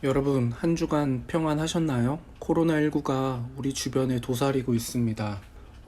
여러분, 한 주간 평안하셨나요? 코로나19가 우리 주변에 도사리고 있습니다.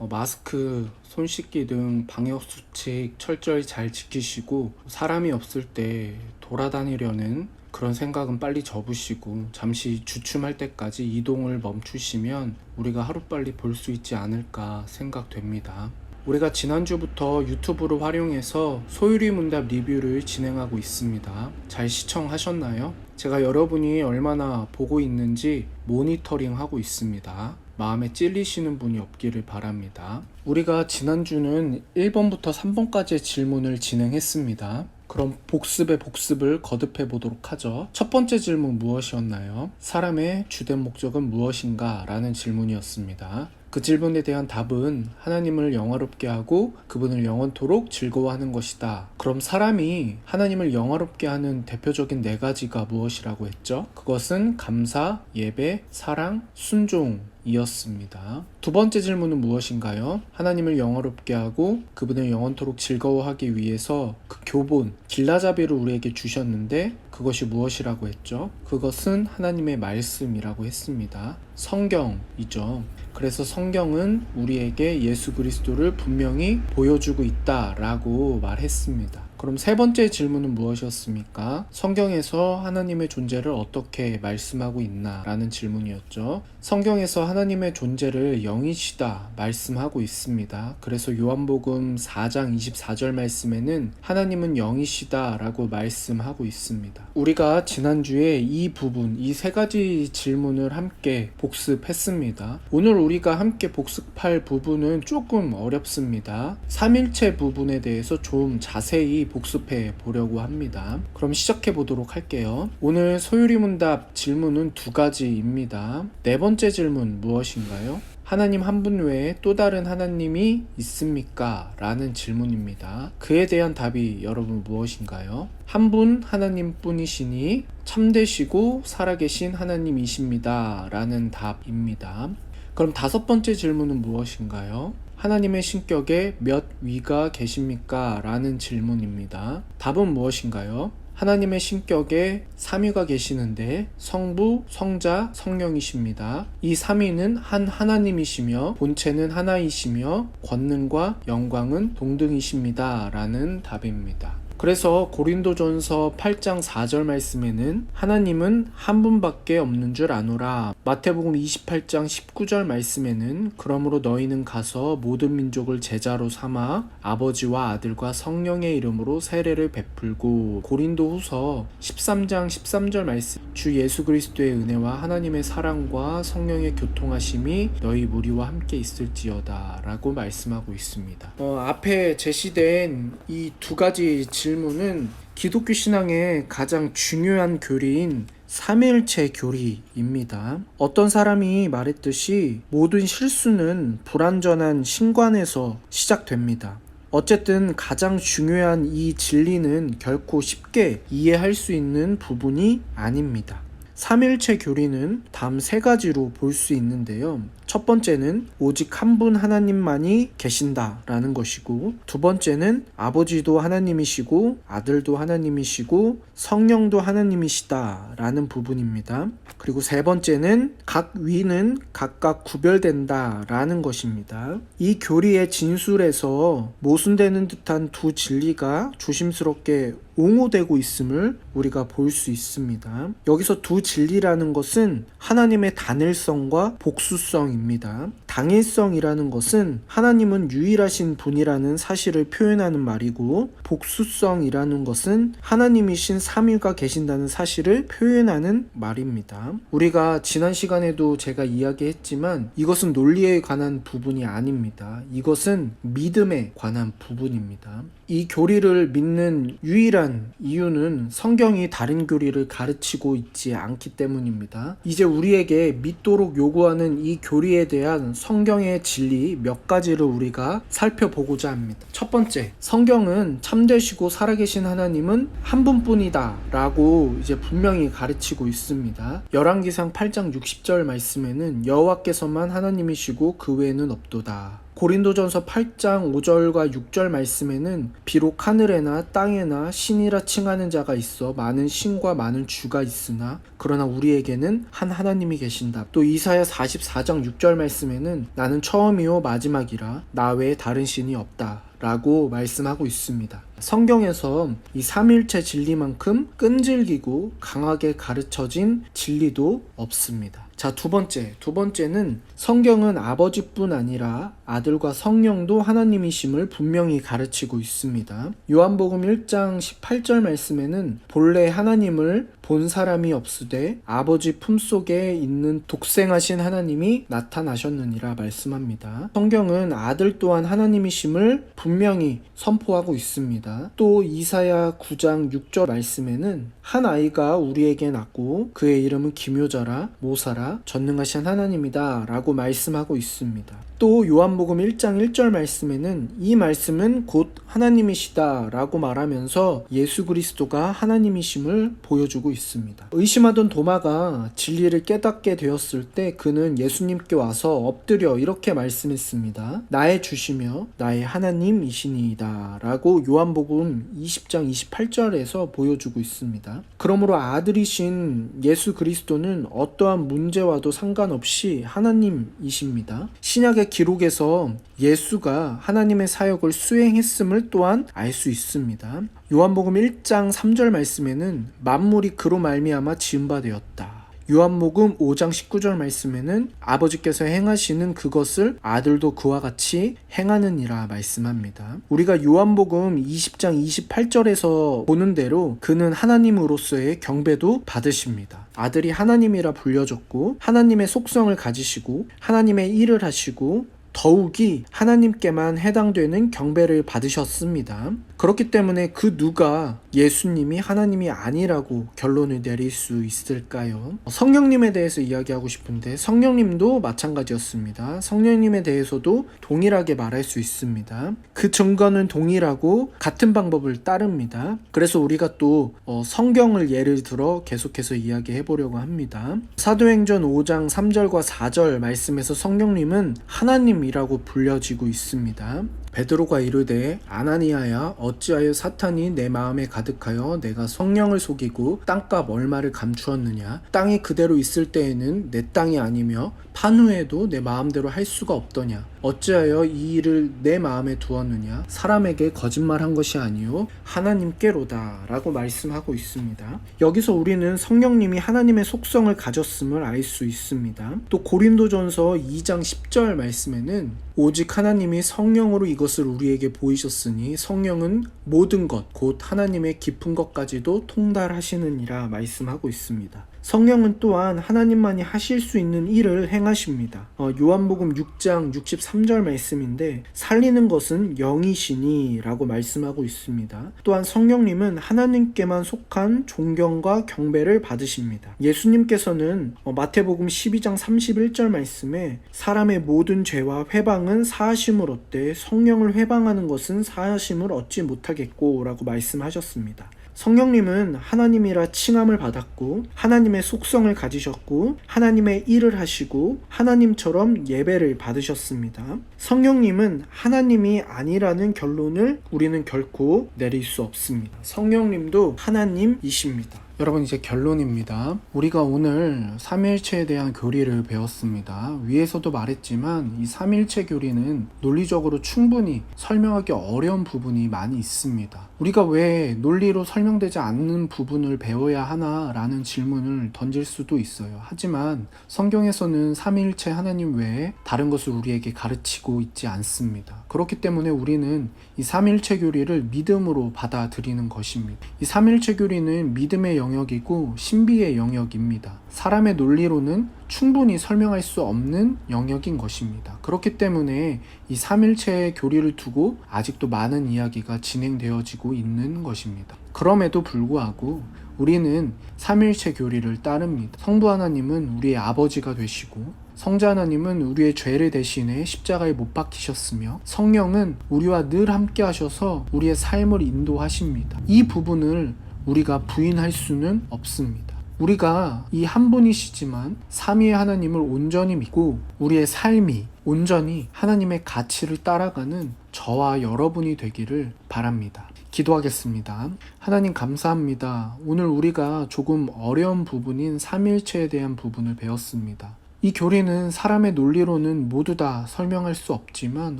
마스크, 손 씻기 등 방역수칙 철저히 잘 지키시고, 사람이 없을 때 돌아다니려는 그런 생각은 빨리 접으시고, 잠시 주춤할 때까지 이동을 멈추시면 우리가 하루빨리 볼 수 있지 않을까 생각됩니다. 우리가 지난주부터 유튜브를 활용해서 소유리 문답 리뷰를 진행하고 있습니다. 잘 시청하셨나요? 제가 여러분이 얼마나 보고 있는지 모니터링 하고 있습니다. 마음에 찔리시는 분이 없기를 바랍니다. 우리가 지난주는 1번부터 3번까지의 질문을 진행했습니다. 그럼 복습의 복습을 거듭해 보도록 하죠. 첫 번째 질문 무엇이었나요? 사람의 주된 목적은 무엇인가? 라는 질문이었습니다. 그 질문에 대한 답은 하나님을 영화롭게 하고 그분을 영원토록 즐거워하는 것이다. 그럼 사람이 하나님을 영화롭게 하는 대표적인 4가지가 무엇이라고 했죠? 그것은 감사, 예배, 사랑, 순종 이었습니다. 두 번째 질문은 무엇인가요? 하나님을 영화롭게 하고 그분을 영원토록 즐거워하기 위해서 그 교본, 길라잡이를 우리에게 주셨는데 그것이 무엇이라고 했죠? 그것은 하나님의 말씀이라고 했습니다. 성경이죠. 그래서 성경은 우리에게 예수 그리스도를 분명히 보여주고 있다라고 말했습니다. 그럼 세 번째 질문은 무엇이었습니까? 성경에서 하나님의 존재를 어떻게 말씀하고 있나? 라는 질문이었죠. 성경에서 하나님의 존재를 영이시다 말씀하고 있습니다. 그래서 요한복음 4장 24절 말씀에는 하나님은 영이시다 라고 말씀하고 있습니다. 우리가 지난주에 이 부분, 이 3가지 질문을 함께 복습했습니다. 오늘 우리가 함께 복습할 부분은 조금 어렵습니다. 삼일체 부분에 대해서 좀 자세히 복습해 보려고 합니다. 그럼 시작해 보도록 할게요. 오늘 소유리 문답 질문은 2가지입니다. 네 번째 질문 무엇인가요? 하나님 한 분 외에 또 다른 하나님이 있습니까? 라는 질문입니다. 그에 대한 답이 여러분 무엇인가요? 한 분 하나님 뿐이시니 참되시고 살아계신 하나님이십니다. 라는 답입니다. 그럼 5번째 질문은 무엇인가요? 하나님의 신격에 몇 위가 계십니까? 라는 질문입니다. 답은 무엇인가요? 하나님의 신격에 3위가 계시는데 성부, 성자, 성령이십니다. 이 3위는 한 하나님이시며 본체는 하나이시며 권능과 영광은 동등이십니다. 라는 답입니다. 그래서 고린도전서 8장 4절 말씀에는 하나님은 한 분밖에 없는 줄 아노라. 마태복음 28장 19절 말씀에는 그러므로 너희는 가서 모든 민족을 제자로 삼아 아버지와 아들과 성령의 이름으로 세례를 베풀고, 고린도후서 13장 13절 말씀 주 예수 그리스도의 은혜와 하나님의 사랑과 성령의 교통하심이 너희 무리와 함께 있을지어다 라고 말씀하고 있습니다. 앞에 제시된 이 2가지 질문은 기독교 신앙의 가장 중요한 교리인 삼위일체 교리입니다. 어떤 사람이 말했듯이 모든 실수는 불완전한 신관에서 시작됩니다. 어쨌든 가장 중요한 이 진리는 결코 쉽게 이해할 수 있는 부분이 아닙니다. 삼일체 교리는 다음 3가지로 볼 수 있는데요. 첫 번째는 오직 한 분 하나님만이 계신다라는 것이고, 두 번째는 아버지도 하나님이시고 아들도 하나님이시고 성령도 하나님이시다라는 부분입니다. 그리고 세 번째는 각 위는 각각 구별된다라는 것입니다. 이 교리의 진술에서 모순되는 듯한 2 진리가 조심스럽게 옹호되고 있음을 우리가 볼 수 있습니다. 여기서 2 진리라는 것은 하나님의 단일성과 복수성입니다. 당일성이라는 것은 하나님은 유일하신 분이라는 사실을 표현하는 말이고, 복수성이라는 것은 하나님이신 3위가 계신다는 사실을 표현하는 말입니다. 우리가 지난 시간에도 제가 이야기했지만 이것은 논리에 관한 부분이 아닙니다. 이것은 믿음에 관한 부분입니다. 이 교리를 믿는 유일한 이유는 성경이 다른 교리를 가르치고 있지 않기 때문입니다. 이제 우리에게 믿도록 요구하는 이 교리에 대한 성경의 진리 몇 가지를 우리가 살펴보고자 합니다. 첫 번째, 성경은 참되시고 살아계신 하나님은 한 분뿐이다 라고 이제 분명히 가르치고 있습니다. 열왕기상 8장 60절 말씀에는 여호와께서만 하나님이시고 그 외에는 없도다. 고린도전서 8장 5절과 6절 말씀에는 비록 하늘에나 땅에나 신이라 칭하는 자가 있어 많은 신과 많은 주가 있으나 그러나 우리에게는 한 하나님이 계신다. 또 이사야 44장 6절 말씀에는 나는 처음이요 마지막이라 나 외에 다른 신이 없다 라고 말씀하고 있습니다. 성경에서 이 삼위일체 진리만큼 끈질기고 강하게 가르쳐진 진리도 없습니다. 자, 두 번째는 성경은 아버지뿐 아니라 아들과 성령도 하나님이심을 분명히 가르치고 있습니다. 요한복음 1장 18절 말씀에는 본래 하나님을 본 사람이 없으되 아버지 품속에 있는 독생하신 하나님이 나타나셨느니라 말씀합니다. 성경은 아들 또한 하나님이심을 분명히 선포하고 있습니다. 또 이사야 9장 6절 말씀에는 한 아이가 우리에게 낳고 그의 이름은 기묘자라 모사라 전능하신 하나님이다 라고 말씀하고 있습니다. 또 요한복음 1장 1절 말씀에는 이 말씀은 곧 하나님이시다 라고 말하면서 예수 그리스도가 하나님이심을 보여주고 있습니다. 의심하던 도마가 진리를 깨닫게 되었을 때 그는 예수님께 와서 엎드려 이렇게 말씀했습니다. 나의 주시며 나의 하나님이시니이다 라고 요한복음 20장 28절에서 보여주고 있습니다. 그러므로 아들이신 예수 그리스도는 어떠한 문제와도 상관없이 하나님이십니다. 신약의 기록에서 예수가 하나님의 사역을 수행했음을 또한 알 수 있습니다. 요한복음 1장 3절 말씀에는 만물이 그로 말미암아 지은 바 되었다. 요한복음 5장 19절 말씀에는 아버지께서 행하시는 그것을 아들도 그와 같이 행하느니라 말씀합니다. 우리가 요한복음 20장 28절에서 보는 대로 그는 하나님으로서의 경배도 받으십니다. 아들이 하나님이라 불려졌고 하나님의 속성을 가지시고 하나님의 일을 하시고 더욱이 하나님께만 해당되는 경배를 받으셨습니다. 그렇기 때문에 그 누가 예수님이 하나님이 아니라고 결론을 내릴 수 있을까요? 성령님에 대해서 이야기하고 싶은데 성령님도 마찬가지였습니다. 성령님에 대해서도 동일하게 말할 수 있습니다. 그 증거는 동일하고 같은 방법을 따릅니다. 그래서 우리가 또 성경을 예를 들어 계속해서 이야기해 보려고 합니다. 사도행전 5장 3절과 4절 말씀에서 성령님은 하나님이라고 불려지고 있습니다. 베드로가 이르되 아나니아야 어찌하여 사탄이 내 마음에 가득하여 내가 성령을 속이고 땅값 얼마를 감추었느냐. 땅이 그대로 있을 때에는 내 땅이 아니며 판후에도 내 마음대로 할 수가 없더냐. 어찌하여 이 일을 내 마음에 두었느냐. 사람에게 거짓말한 것이 아니요 하나님께로다 라고 말씀하고 있습니다. 여기서 우리는 성령님이 하나님의 속성을 가졌음을 알 수 있습니다. 또 고린도전서 2장 10절 말씀에는 오직 하나님이 성령으로 이것을 우리에게 보이셨으니 성령은 모든 것 곧 하나님의 깊은 것까지도 통달하시느니라 말씀하고 있습니다. 성령은 또한 하나님만이 하실 수 있는 일을 행하십니다. 요한복음 6장 63절 말씀인데 살리는 것은 영이시니 라고 말씀하고 있습니다. 또한 성령님은 하나님께만 속한 존경과 경배를 받으십니다. 예수님께서는 마태복음 12장 31절 말씀에 사람의 모든 죄와 회방은 사하심을 얻되 성령을 회방하는 것은 사하심을 얻지 못하겠고 라고 말씀하셨습니다. 성령님은 하나님이라 칭함을 받았고 하나님의 속성을 가지셨고 하나님의 일을 하시고 하나님처럼 예배를 받으셨습니다. 성령님은 하나님이 아니라는 결론을 우리는 결코 내릴 수 없습니다. 성령님도 하나님이십니다. 여러분, 이제 결론입니다. 우리가 오늘 삼위일체에 대한 교리를 배웠습니다. 위에서도 말했지만 이 삼위일체 교리는 논리적으로 충분히 설명하기 어려운 부분이 많이 있습니다. 우리가 왜 논리로 설명되지 않는 부분을 배워야 하나 라는 질문을 던질 수도 있어요. 하지만 성경에서는 삼위일체 하나님 외에 다른 것을 우리에게 가르치고 있지 않습니다. 그렇기 때문에 우리는 이 삼위일체 교리를 믿음으로 받아들이는 것입니다. 이 삼위일체 교리는 믿음의 영역이고 신비의 영역입니다. 사람의 논리로는 충분히 설명할 수 없는 영역인 것입니다. 그렇기 때문에 이 삼위일체의 교리를 두고 아직도 많은 이야기가 진행되어지고 있는 것입니다. 그럼에도 불구하고 우리는 삼위일체 교리를 따릅니다. 성부 하나님은 우리의 아버지가 되시고 성자 하나님은 우리의 죄를 대신해 십자가에 못 박히셨으며 성령은 우리와 늘 함께 하셔서 우리의 삶을 인도하십니다. 이 부분을 우리가 부인할 수는 없습니다. 우리가 이 한 분이시지만 삼위의 하나님을 온전히 믿고 우리의 삶이 온전히 하나님의 가치를 따라가는 저와 여러분이 되기를 바랍니다. 기도하겠습니다. 하나님 감사합니다. 오늘 우리가 조금 어려운 부분인 삼위일체에 대한 부분을 배웠습니다. 이 교리는 사람의 논리로는 모두 다 설명할 수 없지만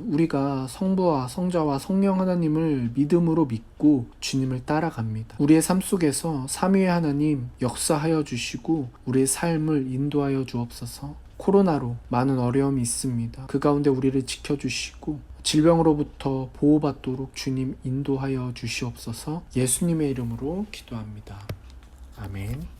우리가 성부와 성자와 성령 하나님을 믿음으로 믿고 주님을 따라갑니다. 우리의 삶 속에서 삼위의 하나님 역사하여 주시고 우리의 삶을 인도하여 주옵소서. 코로나로 많은 어려움이 있습니다. 그 가운데 우리를 지켜주시고 질병으로부터 보호받도록 주님 인도하여 주시옵소서. 예수님의 이름으로 기도합니다. 아멘.